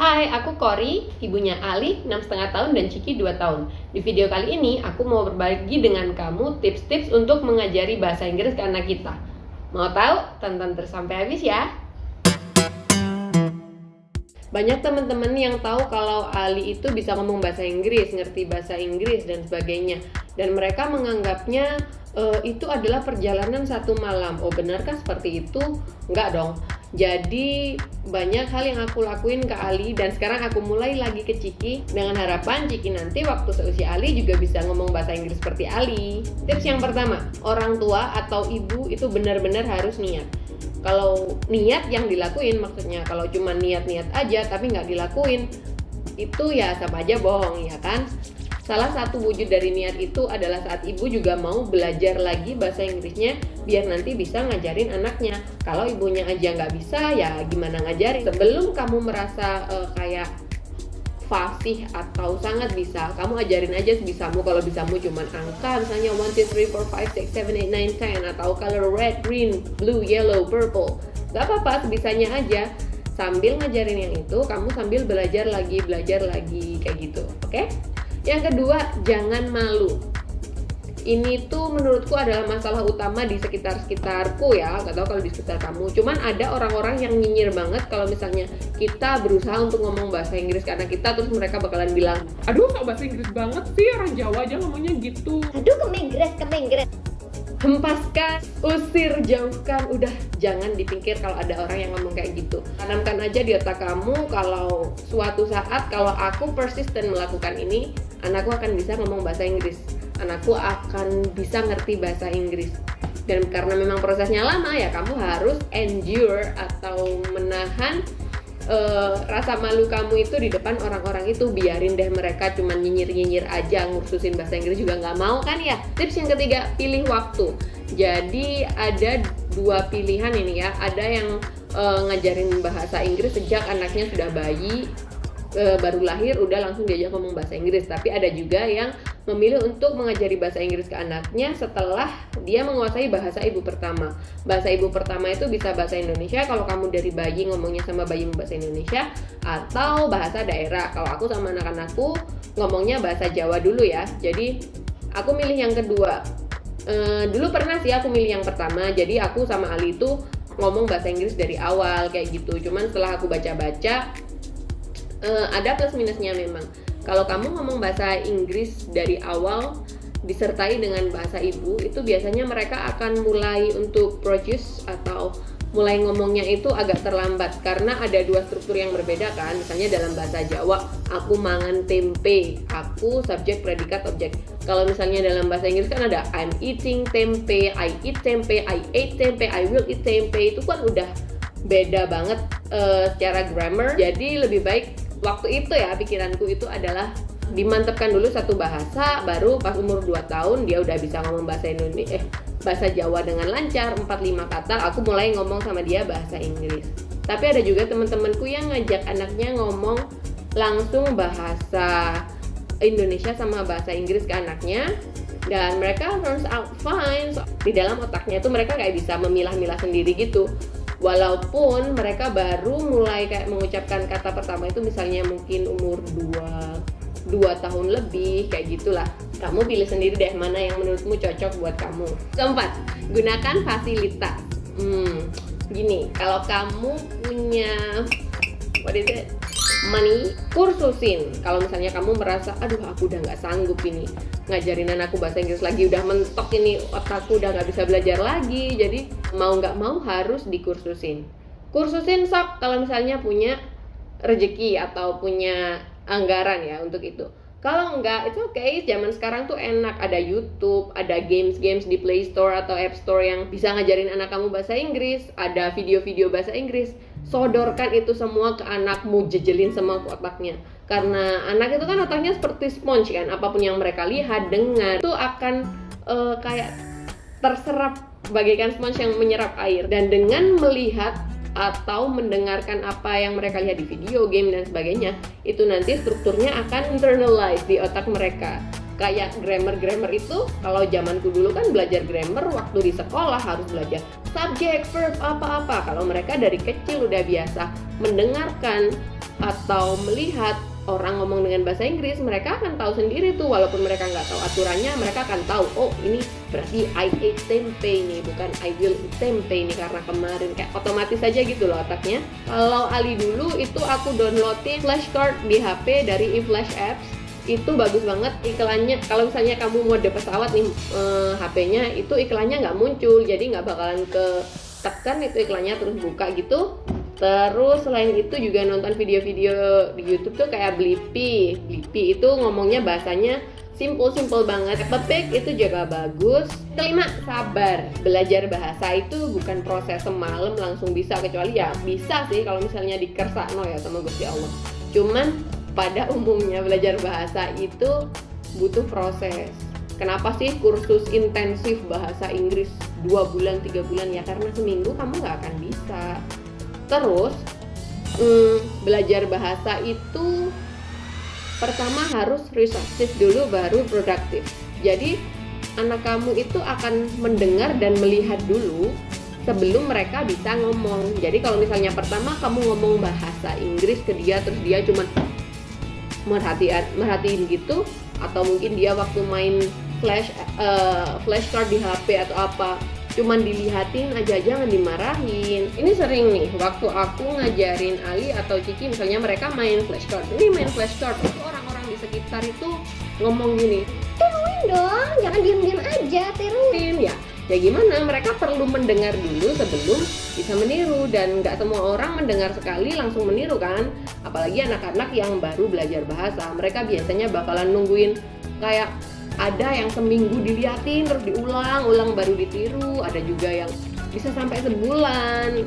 Hai, aku Kori, ibunya Ali, 6,5 tahun dan Ciki 2 tahun. Di video kali ini, aku mau berbagi dengan kamu tips-tips untuk mengajari bahasa Inggris ke anak kita. Mau tahu? Tonton terus sampai habis ya. Banyak teman-teman yang tahu kalau Ali itu bisa ngomong bahasa Inggris, ngerti bahasa Inggris dan sebagainya. Dan mereka menganggapnya itu adalah perjalanan satu malam. Oh, benarkah seperti itu? Enggak dong. Jadi banyak hal yang aku lakuin ke Ali dan sekarang aku mulai lagi ke Ciki dengan harapan Ciki nanti waktu seusia Ali juga bisa ngomong bahasa Inggris seperti Ali. Tips yang pertama, orang tua atau ibu itu benar-benar harus niat. Kalau niat yang dilakuin, maksudnya kalau cuma niat-niat aja tapi nggak dilakuin, itu ya sama aja bohong, ya kan? Salah satu wujud dari niat itu adalah saat ibu juga mau belajar lagi bahasa Inggrisnya biar nanti bisa ngajarin anaknya. Kalau ibunya aja nggak bisa, ya gimana ngajarin? Sebelum kamu merasa kayak fasih atau sangat bisa, kamu ajarin aja sebisamu. Kalau bisamu cuma angka, misalnya 1, 2, 3, 4, 5, 6, 7, 8, 9, 10 atau color red, green, blue, yellow, purple, gak apa-apa, sebisanya aja. Sambil ngajarin yang itu, kamu sambil belajar lagi kayak gitu, oke? Yang kedua, jangan malu. Ini tuh menurutku adalah masalah utama di sekitar-sekitarku ya, gak tau kalau di sekitar kamu. Cuman ada orang-orang yang nyinyir banget kalau misalnya kita berusaha untuk ngomong bahasa Inggris ke anak kita, terus mereka bakalan bilang, aduh gak bahasa Inggris banget sih, orang Jawa aja ngomongnya gitu. Aduh kemengres. hempaskan, usir, jauhkan. Udah jangan dipikir kalau ada orang yang ngomong kayak gitu. Tanamkan aja di otak kamu kalau suatu saat kalau aku persisten melakukan ini, anakku akan bisa ngomong bahasa Inggris, anakku akan bisa ngerti bahasa Inggris. Dan karena memang prosesnya lama ya, kamu harus endure atau menahan rasa malu kamu itu di depan orang-orang itu. Biarin deh mereka cuma nyinyir-nyinyir aja, ngursusin bahasa Inggris juga nggak mau kan ya. Tips yang ketiga, pilih waktu. Jadi ada dua pilihan ini ya. Ada yang ngajarin bahasa Inggris sejak anaknya sudah bayi, baru lahir udah langsung diajak ngomong bahasa Inggris. Tapi ada juga yang memilih untuk mengajari bahasa Inggris ke anaknya setelah dia menguasai bahasa ibu pertama. Bahasa ibu pertama itu bisa bahasa Indonesia kalau kamu dari bayi ngomongnya sama bayi bahasa Indonesia, atau bahasa daerah. Kalau aku sama anak-anakku ngomongnya bahasa Jawa dulu ya. Jadi aku milih yang kedua. Dulu pernah sih aku milih yang pertama. Jadi aku sama Ali itu ngomong bahasa Inggris dari awal kayak gitu. Cuman setelah aku baca-baca, ada plus minusnya memang. Kalau kamu ngomong bahasa Inggris dari awal disertai dengan bahasa ibu, itu biasanya mereka akan mulai untuk produce atau mulai ngomongnya itu agak terlambat karena ada dua struktur yang berbeda kan. Misalnya dalam bahasa Jawa, aku mangan tempe, aku subjek, predikat, objek. Kalau misalnya dalam bahasa Inggris kan ada I'm eating tempe, I eat tempe, I ate tempe, I will eat tempe. Itu kan udah beda banget secara grammar. Jadi lebih baik waktu itu ya, pikiranku itu adalah dimantapkan dulu satu bahasa, baru pas umur 2 tahun dia udah bisa ngomong bahasa Jawa dengan lancar, 4-5 kata, aku mulai ngomong sama dia bahasa Inggris. Tapi ada juga teman-temanku yang ngajak anaknya ngomong langsung bahasa Indonesia sama bahasa Inggris ke anaknya, dan mereka turns out fine. Di dalam otaknya itu mereka kayak bisa memilah-milah sendiri gitu. Walaupun mereka baru mulai kayak mengucapkan kata pertama itu misalnya mungkin umur 2 tahun lebih, kayak gitulah. Kamu pilih sendiri deh mana yang menurutmu cocok buat kamu. Keempat, gunakan fasilitas. Gini, kalau kamu punya money, kursusin. Kalau misalnya kamu merasa, aduh aku udah gak sanggup ini ngajarin anakku bahasa Inggris lagi, udah mentok ini, otakku udah gak bisa belajar lagi, jadi mau gak mau harus dikursusin. Kursusin sok kalau misalnya punya rezeki atau punya anggaran ya untuk itu. Kalau enggak, it's okay. Zaman sekarang tuh enak, ada YouTube, ada games di Play Store atau App Store yang bisa ngajarin anak kamu bahasa Inggris, ada video-video bahasa Inggris. Sodorkan itu semua ke anakmu, jejelin semua ke otaknya. Karena anak itu kan otaknya seperti sponge kan, apapun yang mereka lihat, dengar, itu akan kayak terserap bagaikan sponge yang menyerap air. Dan dengan melihat atau mendengarkan apa yang mereka lihat di video game dan sebagainya, itu nanti strukturnya akan internalize di otak mereka. Kayak grammar itu, kalau zamanku dulu kan belajar grammar waktu di sekolah harus belajar subjek, verb, apa-apa. Kalau mereka dari kecil udah biasa mendengarkan atau melihat orang ngomong dengan bahasa Inggris, mereka akan tahu sendiri tuh, walaupun mereka nggak tahu aturannya, mereka akan tahu, oh ini berarti I ate tempe nih, bukan I will eat tempe nih karena kemarin, kayak otomatis aja gitu loh otaknya. Kalau Ali dulu itu aku downloadin flashcard di HP dari eFlash Apps, itu bagus banget iklannya. Kalau misalnya kamu mode pesawat nih, HP-nya itu iklannya nggak muncul, jadi nggak bakalan ketekan itu iklannya, terus buka gitu. Terus selain itu juga nonton video-video di YouTube tuh kayak Blippi. Blippi itu ngomongnya bahasanya simple banget. Pepik itu juga bagus. Kelima, sabar. Belajar bahasa itu bukan proses semalam langsung bisa, kecuali ya bisa sih kalau misalnya dikersakno ya sama Gusti Allah. Cuman pada umumnya belajar bahasa itu butuh proses. Kenapa sih kursus intensif bahasa Inggris 2 bulan, 3 bulan? Ya karena seminggu kamu nggak akan bisa. Terus belajar bahasa itu pertama harus receptive dulu baru produktif. Jadi anak kamu itu akan mendengar dan melihat dulu sebelum mereka bisa ngomong. Jadi kalau misalnya pertama kamu ngomong bahasa Inggris ke dia, terus dia cuma merhatiin gitu, atau mungkin dia waktu main flashcard di HP atau apa, cuman dilihatin aja, jangan dimarahin. Ini sering nih waktu aku ngajarin Ali atau Cici, misalnya mereka main flashcard, terus orang-orang di sekitar itu ngomong gini, tiruin dong, jangan diem-diem aja, tiruin ya. Ya gimana, mereka perlu mendengar dulu sebelum bisa meniru, dan nggak semua orang mendengar sekali langsung meniru kan. Apalagi anak-anak yang baru belajar bahasa, mereka biasanya bakalan nungguin, kayak ada yang seminggu diliatin terus diulang baru ditiru, ada juga yang bisa sampai sebulan.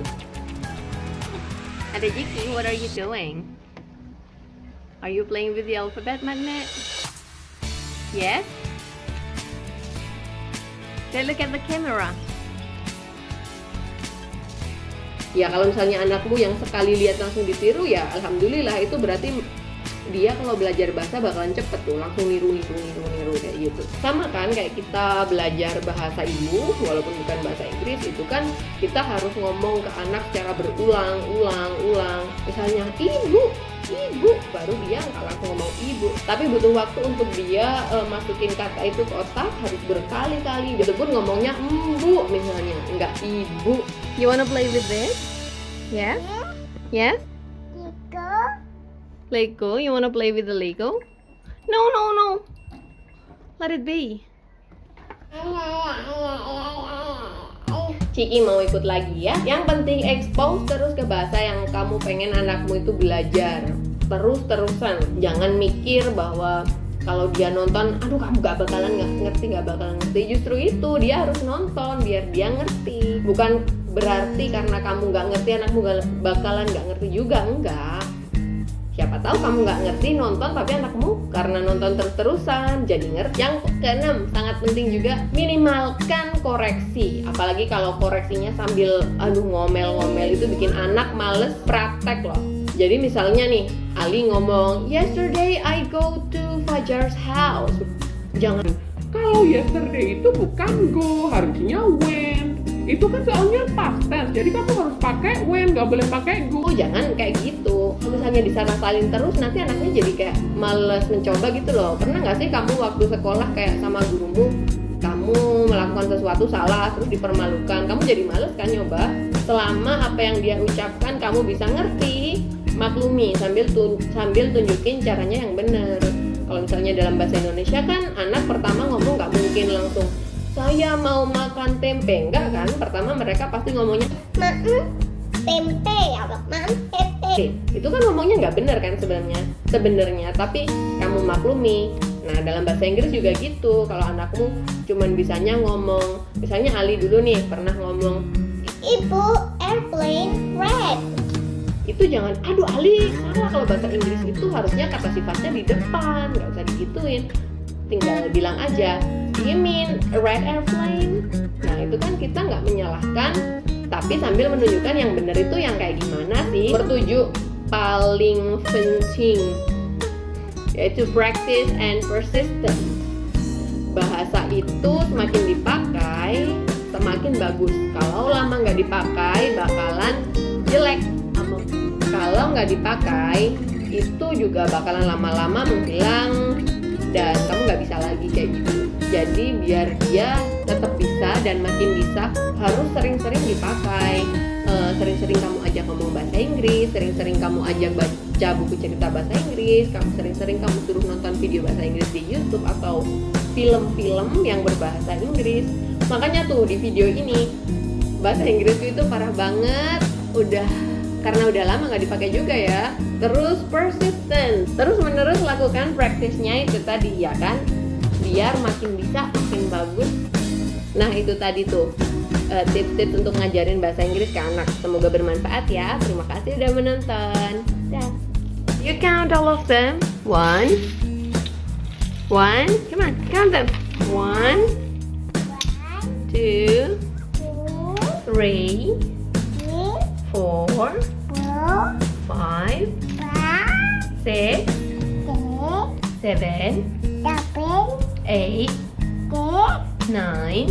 Ada Jiki, what are you doing? Are you playing with the alphabet magnet? Yes? Then look at the camera. Ya kalau misalnya anakmu yang sekali lihat langsung ditiru, ya alhamdulillah, itu berarti dia kalau belajar bahasa bakalan cepet tuh, langsung niru kayak gitu. Sama kan kayak kita belajar bahasa ibu, walaupun bukan bahasa Inggris, itu kan kita harus ngomong ke anak secara berulang. Misalnya ibu, baru dia nggak langsung ngomong ibu, tapi butuh waktu untuk dia masukin kata itu ke otak, harus berkali-kali. Dia pun ngomongnya embu misalnya, nggak ibu. You wanna play with this? Yes? Yes? Lego? You wanna play with the Lego? No. Let it be. Ciki mau ikut lagi ya. Yang penting expose terus ke bahasa yang kamu pengen anakmu itu belajar. Terus-terusan. Jangan mikir bahwa kalau dia nonton, aduh kamu gak bakalan ngerti. Justru itu, dia harus nonton biar dia ngerti. Bukan berarti karena kamu gak ngerti, anakmu bakalan gak ngerti juga, enggak. Siapa tahu kamu nggak ngerti nonton, tapi anakmu karena nonton terus-terusan jadi ngerti. Yang keenam, sangat penting juga, minimalkan koreksi. Apalagi kalau koreksinya sambil ngomel-ngomel, itu bikin anak males praktek loh. Jadi misalnya nih, Ali ngomong, yesterday I go to Fajar's house. Jangan, Kalau yesterday itu bukan go, harusnya when. Itu kan soalnya past tense, jadi kamu harus pakai when, nggak boleh pakai go. Jangan kayak gitu. Kalau misalnya disalahin terus, nanti anaknya jadi kayak males mencoba gitu loh. Pernah nggak sih kamu waktu sekolah kayak sama gurumu, kamu melakukan sesuatu salah terus dipermalukan, kamu jadi males kan nyoba? Selama apa yang dia ucapkan kamu bisa ngerti, maklumi sambil tunjukin caranya yang benar. Kalau misalnya dalam bahasa Indonesia kan anak pertama ngomong nggak mungkin langsung saya mau makan tempe, enggak kan? Pertama mereka pasti ngomongnya tempe ya Bang, tempe. Itu kan ngomongnya nggak benar kan sebenarnya, tapi kamu maklumi. Nah dalam bahasa Inggris juga gitu. Kalau anakmu cuman bisanya ngomong, misalnya Ali dulu nih pernah ngomong, Ibu, airplane red. itu jangan, aduh Ali salah. Kalau bahasa Inggris itu harusnya kata sifatnya di depan, nggak usah digituin, tinggal bilang aja, do you mean a red airplane? Nah itu kan kita nggak menyalahkan, tapi sambil menunjukkan yang benar itu yang kayak gimana sih. Bertujuh, paling penting yaitu practice and persistence. bahasa itu semakin dipakai semakin bagus. Kalau lama nggak dipakai bakalan jelek. Kalau nggak dipakai itu juga bakalan lama-lama menghilang dan kamu nggak bisa lagi kayak gitu. Jadi biar dia tetap bisa dan makin bisa, harus sering-sering dipakai. Sering-sering kamu ajak ngomong bahasa Inggris, sering-sering kamu ajak baca buku cerita bahasa Inggris, sering-sering kamu suruh nonton video bahasa Inggris di YouTube atau film-film yang berbahasa Inggris. Makanya tuh di video ini bahasa Inggrisku itu parah banget, karena udah lama nggak dipakai juga ya. Terus persistent, terus menerus lakukan praktisnya itu tadi ya kan, biar makin bisa makin bagus. Nah itu tadi tuh tips-tips untuk ngajarin bahasa Inggris ke anak. Semoga bermanfaat ya. Terima kasih udah menonton. Dah. You count all of them. One. Come on, count them. 1, 2, 3, 4, 5, 6, 7, 8, 9,